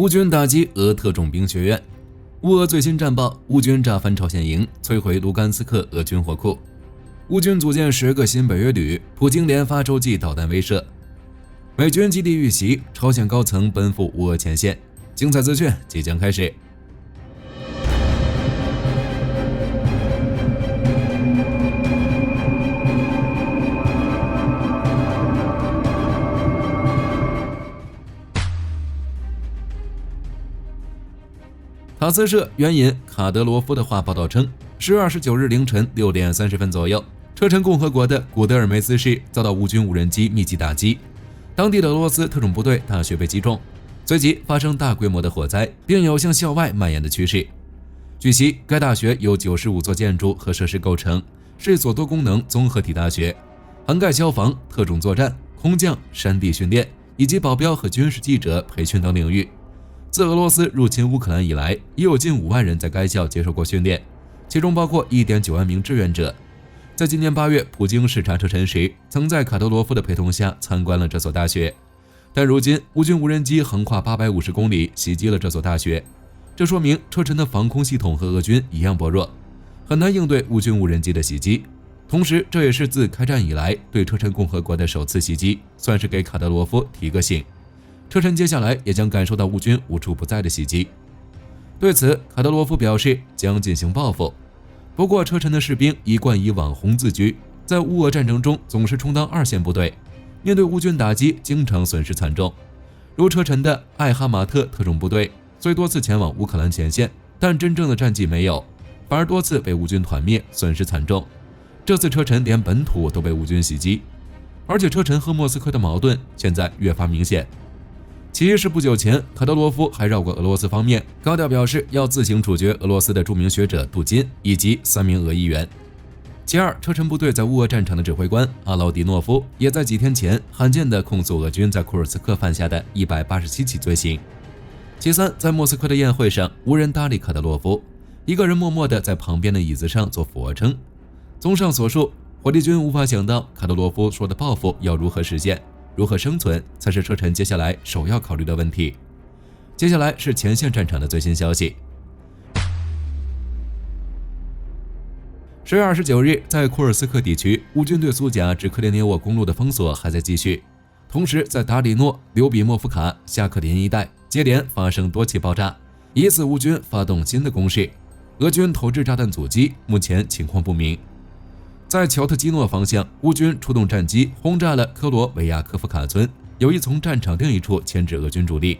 乌军打击俄特种兵学院。乌俄最新战报：乌军炸翻朝鲜营，摧毁卢甘斯克俄军火库。乌军组建10个新北约旅，普京连发洲际导弹威慑。美军基地遇袭，朝鲜高层奔赴乌俄前线。精彩资讯即将开始。塔斯社援引卡德罗夫的话报道称，10月29日凌晨6点30分左右，车臣共和国的古德尔梅斯市遭到乌军无人机密集打击，当地的俄罗斯特种部队大学被击中，随即发生大规模的火灾，并有向校外蔓延的趋势。据悉，该大学由95座建筑和设施构成，是一所多功能综合体大学，涵盖消防、特种作战、空降、山地训练以及保镖和军事记者培训等领域。自俄罗斯入侵乌克兰以来，已有近5万人在该校接受过训练，其中包括1.9万名志愿者。在今年8月，普京视察车臣时，曾在卡德罗夫的陪同下参观了这所大学。但如今，乌军无人机横跨850公里袭击了这所大学，这说明车臣的防空系统和俄军一样薄弱，很难应对乌军无人机的袭击。同时，这也是自开战以来对车臣共和国的首次袭击，算是给卡德罗夫提个醒。车臣接下来也将感受到乌军无处不在的袭击。对此，卡德罗夫表示将进行报复。不过，车臣的士兵一贯以网红自居，在乌俄战争中总是充当2线部队，面对乌军打击，经常损失惨重。如车臣的艾哈马特特种部队，虽多次前往乌克兰前线，但真正的战绩没有，反而多次被乌军团灭，损失惨重。这次车臣连本土都被乌军袭击，而且车臣和莫斯科的矛盾现在越发明显。其一是不久前，卡德罗夫还绕过俄罗斯方面，高调表示要自行处决俄罗斯的著名学者杜金以及3名俄议员。其二，车臣部队在乌俄战场的指挥官阿劳迪诺夫也在几天前罕见地控诉俄军在库尔斯克犯下的187起罪行。其三，在莫斯科的宴会上，无人搭理卡德罗夫，一个人默默地在旁边的椅子上做俯卧撑。综上所述，火力军无法想到卡德罗夫说的报复要如何实现。如何生存才是车臣接下来首要考虑的问题。接下来是前线战场的最新消息。10月29日，在库尔斯克地区，乌军对苏贾至克列涅沃公路的封锁还在继续，同时在达里诺、刘比莫夫卡、夏克林一带接连发生多起爆炸，疑似乌军发动新的攻势。俄军投掷炸弹阻击，目前情况不明。在乔特基诺方向，乌军出动战机轰炸了科罗维亚科夫卡村，有意从战场另一处牵制俄军主力。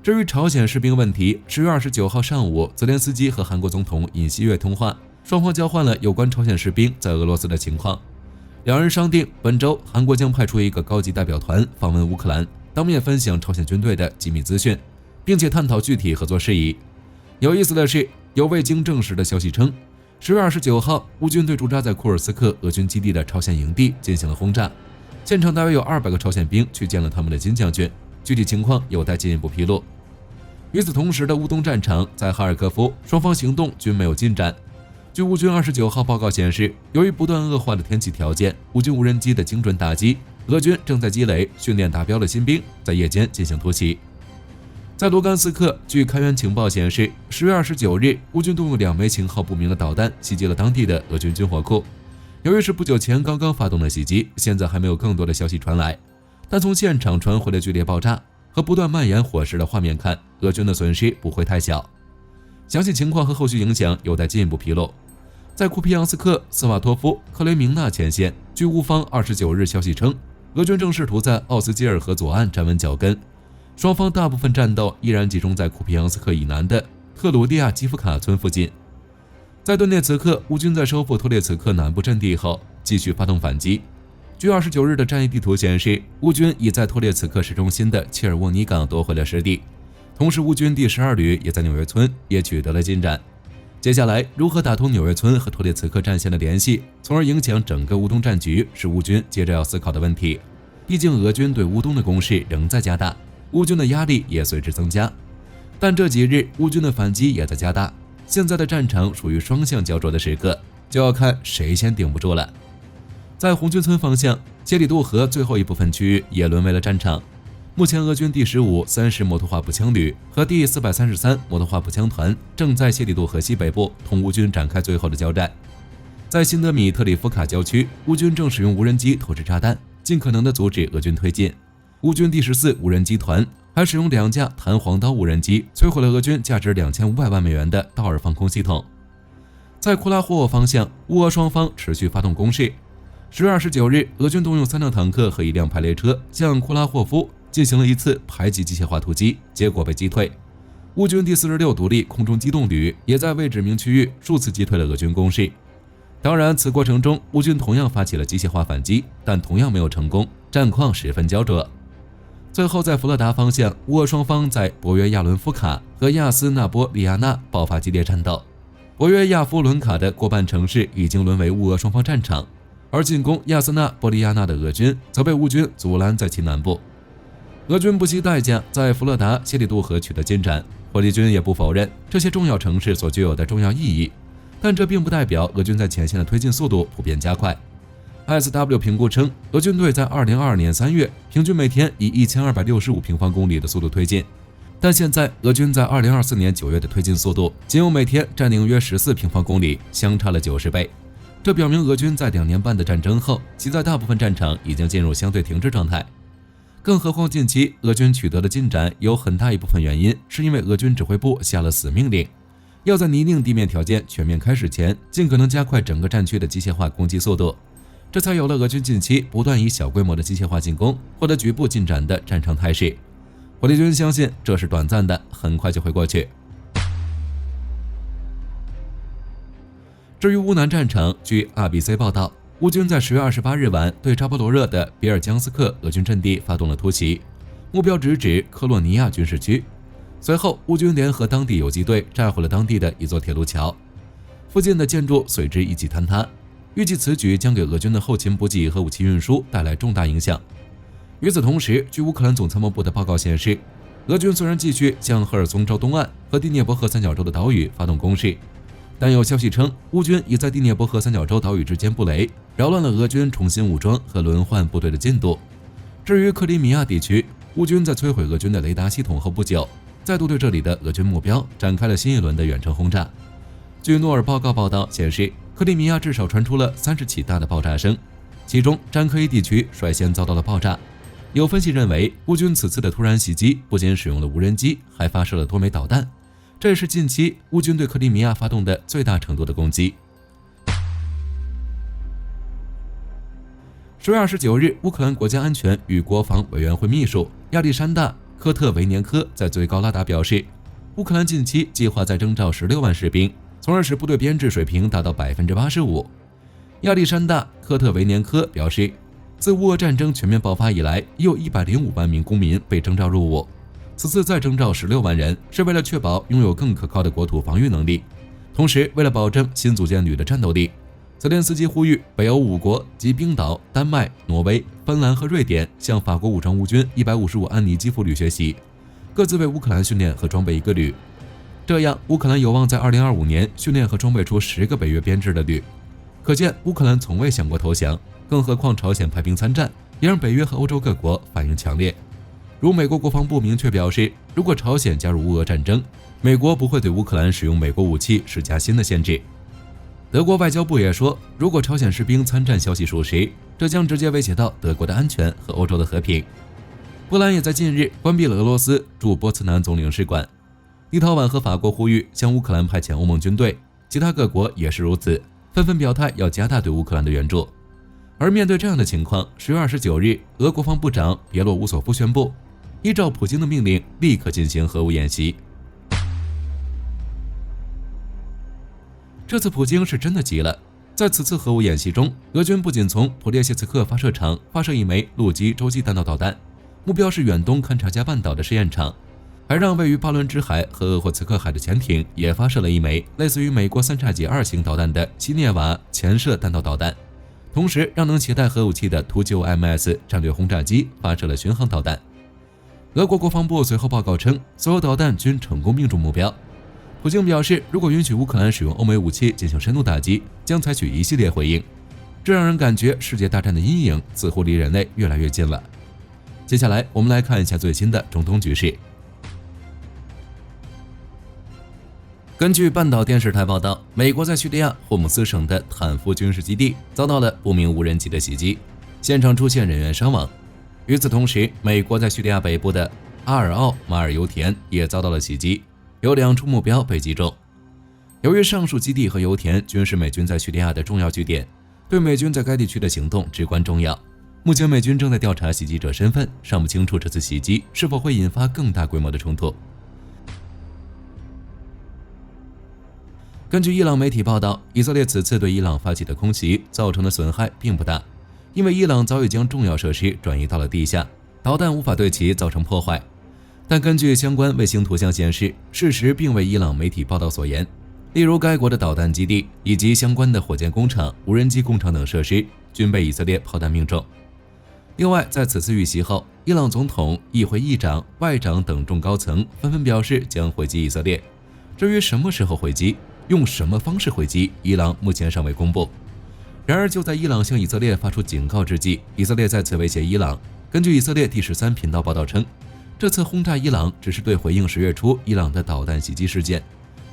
至于朝鲜士兵问题，10月29号上午，泽连斯基和韩国总统尹锡悦通话，双方交换了有关朝鲜士兵在俄罗斯的情况。两人商定，本周韩国将派出一个高级代表团访问乌克兰，当面分享朝鲜军队的机密资讯，并且探讨具体合作事宜。有意思的是，有未经证实的消息称，10月29号，乌军对驻扎在库尔斯克俄军基地的朝鲜营地进行了轰炸，现场大约有200个朝鲜兵去见了他们的金将军，具体情况有待进一步披露。与此同时的乌东战场，在哈尔科夫，双方行动均没有进展。据乌军29号报告显示，由于不断恶化的天气条件，乌军无人机的精准打击，俄军正在积累训练达标的新兵，在夜间进行突袭。在卢甘斯克，据开源情报显示，10月29日，乌军动用2枚型号不明的导弹袭击了当地的俄军军火库。由于是不久前刚刚发动的袭击，现在还没有更多的消息传来，但从现场传回的剧烈爆炸和不断蔓延火势的画面看，俄军的损失不会太小。详细情况和后续影响有待进一步披露。在库皮扬斯克、斯瓦托夫、克雷明纳前线，据乌方29日消息称，俄军正试图在奥斯基尔河左岸站稳脚跟。双方大部分战斗依然集中在库皮扬斯克以南的特鲁蒂亚基夫卡村附近。在顿涅茨克，乌军在收复托列茨克南部阵地后，继续发动反击。据29日的战役地图显示，乌军已在托列茨克市中心的切尔沃尼港夺回了失地，同时乌军第12旅也在纽约村也取得了进展。接下来，如何打通纽约村和托列茨克战线的联系，从而影响整个乌东战局，是乌军接着要思考的问题。毕竟俄军对乌东的攻势仍在加大，乌军的压力也随之增加，但这几日乌军的反击也在加大，现在的战场属于双向焦灼的时刻，就要看谁先顶不住了。在红军村方向，谢里杜河最后一部分区域也沦为了战场，目前，俄军第15、30摩托化步枪旅和第433摩托化步枪团正在谢里杜河西北部同乌军展开最后的交战。在辛德米特里夫卡郊区，乌军正使用无人机投掷炸弹，尽可能地阻止俄军推进。乌军第14无人机团还使用2架弹簧刀无人机摧毁了俄军价值2500万美元的道尔防空系统。在库拉霍沃方向，乌俄双方持续发动攻势。10月29日，俄军动用3辆坦克和1辆排列车向库拉霍夫进行了一次排挤机械化突击，结果被击退。乌军第46独立空中机动旅也在未指明区域数次击退了俄军攻势。当然，此过程中乌军同样发起了机械化反击，但同样没有成功，战况十分焦灼。最后，在弗勒达方向，乌俄双方在博约亚伦夫卡和亚斯纳波利亚纳爆发激烈战斗。博约亚夫伦卡的过半城市已经沦为乌俄双方战场，而进攻亚斯纳波利亚纳的俄军则被乌军阻拦在其南部。俄军不惜代价在弗勒达、谢里杜河取得进展，火力军也不否认这些重要城市所具有的重要意义，但这并不代表俄军在前线的推进速度普遍加快。SW 评估称，俄军队在2022年3月平均每天以1265平方公里的速度推进，但现在俄军在2024年9月的推进速度仅有每天占领约14平方公里，相差了90倍。这表明俄军在2年半的战争后，其在大部分战场已经进入相对停滞状态。更何况近期俄军取得的进展有很大一部分原因是因为俄军指挥部下了死命令，要在拟定地面条件全面开始前，尽可能加快整个战区的机械化攻击速度，这才有了俄军近期不断以小规模的机械化进攻获得局部进展的战场态势。火力军相信这是短暂的，很快就会过去。至于乌南战场，据 RBC 报道，乌军在10月28日晚对扎波罗热的比尔江斯克俄军阵地发动了突袭，目标直指科洛尼亚军事区。随后，乌军联合当地游击队炸毁了当地的一座铁路桥，附近的建筑随之一起坍塌。预计此举将给俄军的后勤补给和武器运输带来重大影响。与此同时，据乌克兰总参谋部的报告显示，俄军虽然继续向赫尔松州东岸和第聂伯河三角洲的岛屿发动攻势，但有消息称，乌军已在第聂伯河三角洲岛屿之间布雷，扰乱了俄军重新武装和轮换部队的进度。至于克里米亚地区，乌军在摧毁俄军的雷达系统后不久，再度对这里的俄军目标展开了新一轮的远程轰炸。据诺尔报告报道显示，克里米亚至少传出了30起大的爆炸声，其中詹科伊地区率先遭到了爆炸。有分析认为，乌军此次的突然袭击不仅使用了无人机，还发射了多枚导弹，这也是近期乌军对克里米亚发动的最大程度的攻击。10月29日，乌克兰国家安全与国防委员会秘书亚历山大·科特维年科在最高拉达表示，乌克兰近期计划再征召16万士兵，从而使部队编制水平达到 85%。亚历山大·科特维年科表示，自乌俄战争全面爆发以来，已有105万名公民被征召入伍。此次再征召16万人，是为了确保拥有更可靠的国土防御能力，同时为了保证新组建旅的战斗力。泽连斯基呼吁北欧5国及冰岛、丹麦、挪威、芬兰和瑞典向法国武装乌军155安尼基夫旅学习，各自为乌克兰训练和装备1个旅。这样，乌克兰有望在2025年训练和装备出10个北约编制的旅。可见，乌克兰从未想过投降，更何况朝鲜派兵参战，也让北约和欧洲各国反应强烈。如美国国防部明确表示，如果朝鲜加入乌俄战争，美国不会对乌克兰使用美国武器施加新的限制。德国外交部也说，如果朝鲜士兵参战消息属实，这将直接威胁到德国的安全和欧洲的和平。波兰也在近日关闭了俄罗斯驻波茨南总领事馆。立陶宛和法国呼吁向乌克兰派遣欧盟军队，其他各国也是如此，纷纷表态要加大对乌克兰的援助。而面对这样的情况，10月29日，俄国防部长别洛乌索夫宣布，依照普京的命令，立刻进行核武演习。这次普京是真的急了，在此次核武演习中，俄军不仅从普列谢茨克发射场发射1枚陆基洲际弹道导弹，目标是远东勘察加半岛的试验场，还让位于巴伦支海和鄂霍次克海的潜艇也发射了1枚类似于美国3叉戟2型导弹的西涅瓦潜射弹道导弹，同时让能携带核武器的图9MS 战略轰炸机发射了巡航导弹。俄国国防部随后报告称，所有导弹均成功命中目标。普京表示，如果允许乌克兰使用欧美武器进行深度打击，将采取一系列回应。这让人感觉世界大战的阴影似乎离人类越来越近了。接下来我们来看一下最新的中东局势。根据半岛电视台报道，美国在叙利亚霍姆斯省的坦夫军事基地遭到了不明无人机的袭击，现场出现人员伤亡。与此同时，美国在叙利亚北部的阿尔奥马尔油田也遭到了袭击，有2处目标被击中。由于上述基地和油田均是美军在叙利亚的重要据点，对美军在该地区的行动至关重要。目前美军正在调查袭击者身份，尚不清楚这次袭击是否会引发更大规模的冲突。根据伊朗媒体报道，以色列此次对伊朗发起的空袭造成的损害并不大，因为伊朗早已将重要设施转移到了地下，导弹无法对其造成破坏。但根据相关卫星图像显示，事实并未伊朗媒体报道所言。例如，该国的导弹基地以及相关的火箭工厂、无人机工厂等设施均被以色列炮弹命中。另外，在此次遇袭后，伊朗总统、议会议长、外长等众高层纷纷表示将回击以色列。至于什么时候回击，用什么方式回击，伊朗目前尚未公布。然而，就在伊朗向以色列发出警告之际，以色列再次威胁伊朗。根据以色列第13频道报道称，这次轰炸伊朗只是对回应10月初伊朗的导弹袭击事件。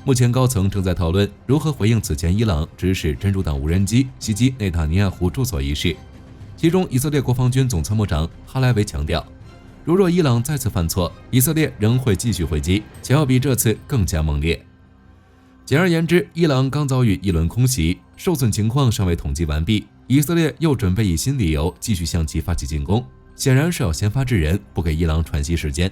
目前高层正在讨论如何回应此前伊朗指使真主党无人机袭击内塔尼亚胡住所一事。其中，以色列国防军总参谋长哈莱维强调，如若伊朗再次犯错，以色列仍会继续回击，且要比这次更加猛烈。简而言之，伊朗刚遭遇一轮空袭，受损情况尚未统计完毕，以色列又准备以新理由继续向其发起进攻，显然是要先发制人，不给伊朗喘息时间。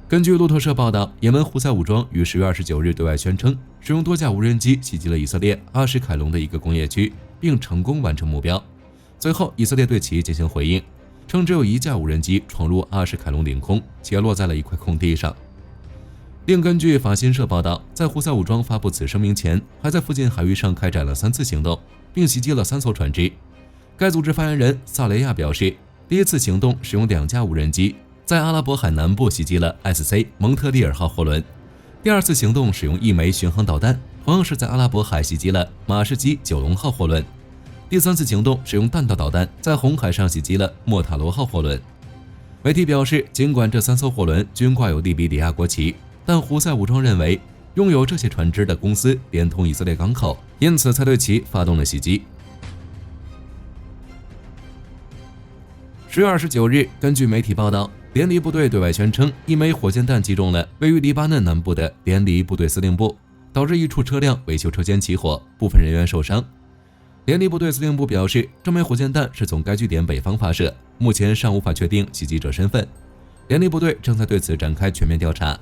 根据路透社报道，也门胡塞武装于10月29日对外宣称，使用多架无人机袭击了以色列阿什凯隆的一个工业区，并成功完成目标。随后，以色列对其进行回应，称只有1架无人机闯入阿什凯隆领空，且落在了一块空地上。另根据法新社报道，在胡塞武装发布此声明前，还在附近海域上开展了3次行动，并袭击了3艘船只。该组织发言人萨雷亚表示，第一次行动使用2架无人机，在阿拉伯海南部袭击了 SC 蒙特利尔号货轮。第二次行动使用1枚巡航导弹，同样是在阿拉伯海袭击了马士基九龙号货轮。第3次行动使用弹道导弹，在红海上袭击了莫塔罗号货轮。媒体表示，尽管这3艘货轮均挂有利比里亚国旗，但胡塞武装认为拥有这些船只的公司连同以色列港口，因此才对其发动了袭击。10月29日，根据媒体报道，联黎部队对外宣称1枚火箭弹击中了位于黎巴嫩南部的联黎部队司令部，导致一处车辆维修车间起火，部分人员受伤。联黎部队司令部表示，这枚火箭弹是从该据点北方发射，目前尚无法确定袭击者身份。联黎部队正在对此展开全面调查。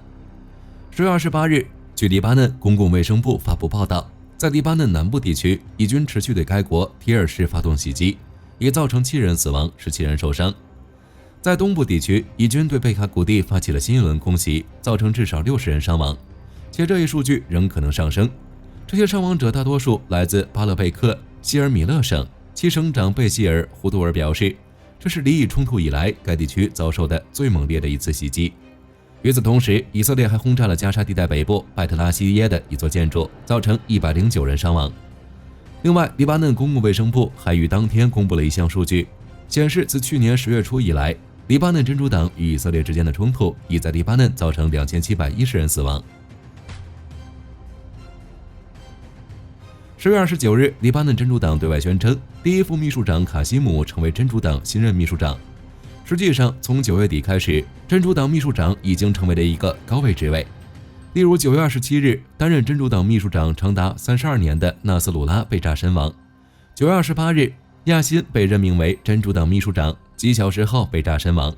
10月28日，据黎巴嫩公共卫生部发布报道，在黎巴嫩南部地区，以军持续对该国提尔市发动袭击，已造成7人死亡，17人受伤。在东部地区，以军对贝卡谷地发起了新一轮空袭，造成至少60人伤亡，且这一数据仍可能上升。这些伤亡者大多数来自巴勒贝克希尔米勒省，其省长贝希尔胡杜尔表示，这是黎以冲突以来该地区遭受的最猛烈的一次袭击。与此同时，以色列还轰炸了加沙地带北部拜特拉西耶的一座建筑，造成109人伤亡。另外，黎巴嫩公共卫生部还于当天公布了一项数据，显示自去年10月初以来，黎巴嫩真主党与以色列之间的冲突已在黎巴嫩造成2710人死亡。10月29日，黎巴嫩真主党对外宣称，第一副秘书长卡西姆成为真主党新任秘书长。实际上，从9月底开始，真主党秘书长已经成为了一个高位职位。例如9月27日，担任真主党秘书长长达32年的纳斯鲁拉被炸身亡。9月28日，亚辛被任命为真主党秘书长，几小时后被炸身亡。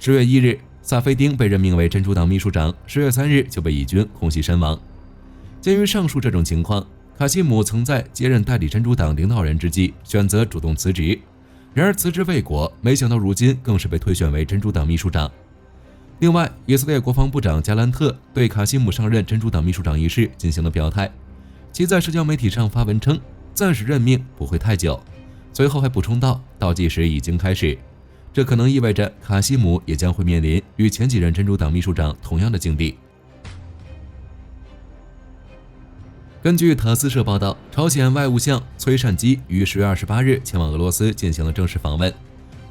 10月1日，萨菲丁被任命为真主党秘书长，10月3日就被以军空袭身亡。鉴于上述这种情况，卡西姆曾在接任代理真主党领导人之际选择主动辞职。然而辞职未果，没想到如今更是被推选为真主党秘书长。另外，以色列国防部长加兰特对卡西姆上任真主党秘书长一事进行了表态，其在社交媒体上发文称，暂时任命不会太久，随后还补充道，倒计时已经开始。这可能意味着卡西姆也将会面临与前几任真主党秘书长同样的境地。根据塔斯社报道，朝鲜外务相崔善基于10月28日前往俄罗斯进行了正式访问。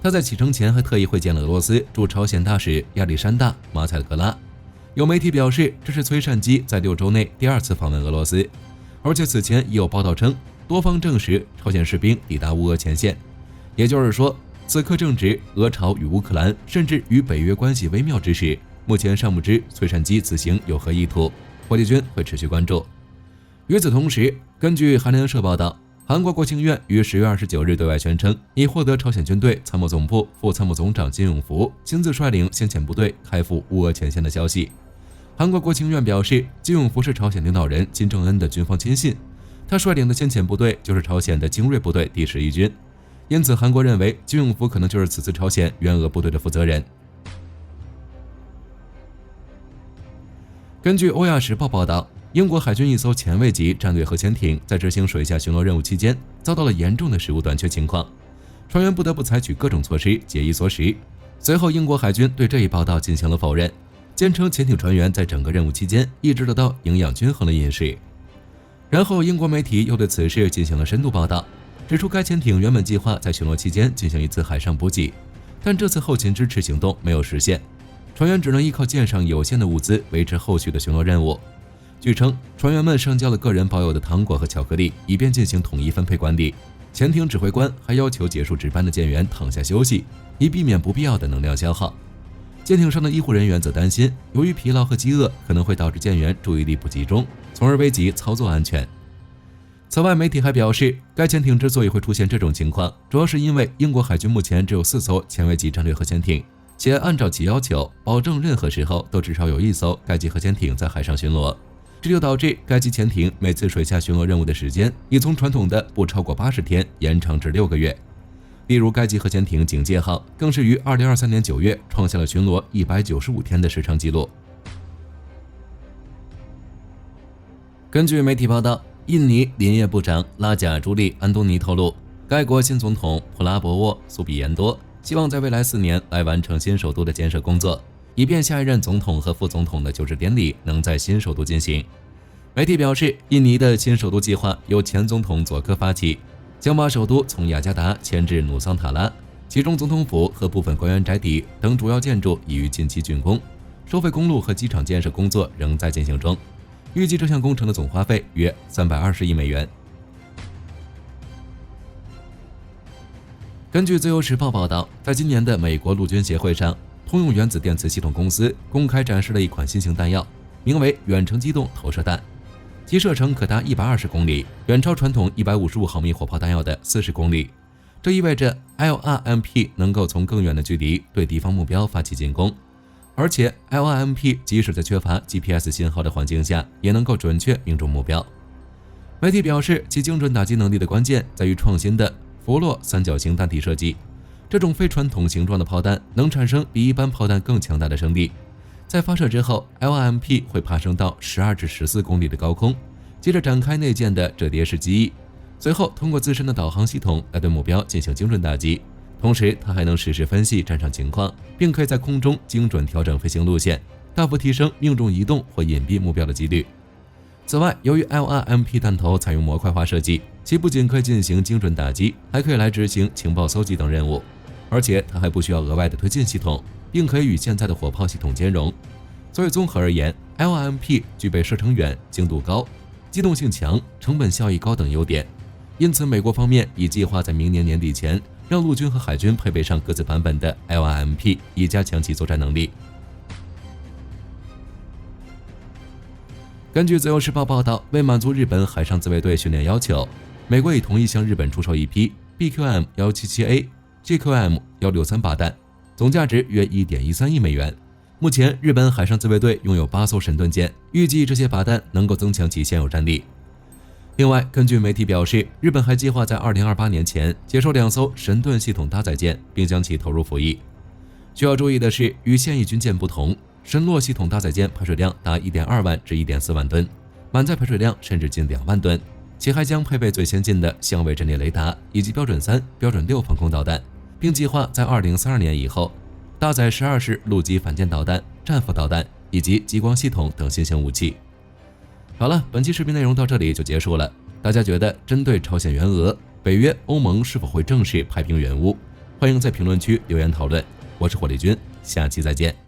他在启程前还特意会见了俄罗斯驻朝鲜大使亚历山大·马采格拉。有媒体表示，这是崔善基在6周内第2次访问俄罗斯，而且此前已有报道称，多方证实朝鲜士兵抵达乌俄前线。也就是说，此刻正值俄朝与乌克兰甚至与北约关系微妙之时，目前尚不知崔善基此行有何意图，火箭军会持续关注。与此同时，根据韩联社报道，韩国国情院于10月29日对外宣称，已获得朝鲜军队参谋总部副参谋总长金永福亲自率领先遣部队开赴乌俄前线的消息。韩国国情院表示，金永福是朝鲜领导人金正恩的军方亲信，他率领的先遣部队就是朝鲜的精锐部队第11军，因此韩国认为金永福可能就是此次朝鲜援俄部队的负责人。根据欧亚时报报道，英国海军一艘前卫级战略核潜艇在执行水下巡逻任务期间，遭到了严重的食物短缺情况，船员不得不采取各种措施节衣缩食。随后，英国海军对这一报道进行了否认，坚称潜艇船员在整个任务期间一直得到营养均衡的饮食。然后，英国媒体又对此事进行了深度报道，指出该潜艇原本计划在巡逻期间进行一次海上补给，但这次后勤支持行动没有实现，船员只能依靠舰上有限的物资维持后续的巡逻任务。据称，船员们上交了个人保有的糖果和巧克力，以便进行统一分配管理。潜艇指挥官还要求结束值班的舰员躺下休息，以避免不必要的能量消耗。舰艇上的医护人员则担心，由于疲劳和饥饿可能会导致舰员注意力不集中，从而危及操作安全。此外，媒体还表示，该潜艇之所以会出现这种情况，主要是因为英国海军目前只有4艘前卫级战略核潜艇，且按照其要求，保证任何时候都至少有1艘该级核潜艇在海上巡逻。这就导致该级潜艇每次水下巡逻任务的时间已从传统的不超过80天延长至6个月。例如，该级核潜艇警戒号更是于2023年9月创下了巡逻195天的时长纪录。根据媒体报道，印尼林业部长拉贾朱利·安东尼透露，该国新总统普拉博沃·苏比延多希望在未来4年来完成新首都的建设工作，以便下一任总统和副总统的就职典礼能在新首都进行。媒体表示，印尼的新首都计划由前总统佐科发起，将把首都从雅加达迁至努桑塔拉，其中总统府和部分官员宅邸等主要建筑已于近期竣工，收费公路和机场建设工作仍在进行中，预计这项工程的总花费约320亿美元。根据自由时报报道，在今年的美国陆军协会上，通用原子电磁系统公司公开展示了一款新型弹药，名为远程机动投射弹，其射程可达120公里，远超传统155毫米火炮弹药的40公里。这意味着 LRMP 能够从更远的距离对敌方目标发起进攻，而且 LRMP 即使在缺乏 GPS 信号的环境下，也能够准确命中目标。媒体表示，其精准打击能力的关键在于创新的弗洛三角形弹体设计。这种非传统形状的炮弹能产生比一般炮弹更强大的升力，在发射之后 ，LRMP 会爬升到12至14公里的高空，接着展开内建的折叠式机翼，随后通过自身的导航系统来对目标进行精准打击。同时，它还能实时分析战场情况，并可以在空中精准调整飞行路线，大幅提升命中移动或隐蔽目标的几率。此外，由于 LRMP 弹头采用模块化设计，其不仅可以进行精准打击，还可以来执行情报搜集等任务。而且它还不需要额外的推进系统，并可以与现在的火炮系统兼容。所以综合而言 ，LRMP 具备射程远、精度高、机动性强、成本效益高等优点。因此，美国方面已计划在明年年底前，让陆军和海军配备上各自版本的 LRMP， 以加强其作战能力。根据自由时报报道，为满足日本海上自卫队训练要求，美国已同意向日本出售一批 BQM-177A、GQM-163靶弹，总价值约 1.13 亿美元。目前，日本海上自卫队拥有8艘神盾舰，预计这些靶弹能够增强其现有战力。另外，根据媒体表示，日本还计划在2028年前接收2艘神盾系统搭载舰，并将其投入服役。需要注意的是，与现役军舰不同，神洛系统搭载舰排水量达 1.2 万至 1.4 万吨，满载排水量甚至近2万吨，其还将配备最先进的相位阵列雷达以及标准3、标准6防空导弹，并计划在2032年以后搭载12式陆基反舰导弹、战斧导弹以及激光系统等新型武器。好了，本期视频内容到这里就结束了。大家觉得针对朝鲜援俄，北约、欧盟是否会正式派兵援乌？欢迎在评论区留言讨论。我是火力军，下期再见。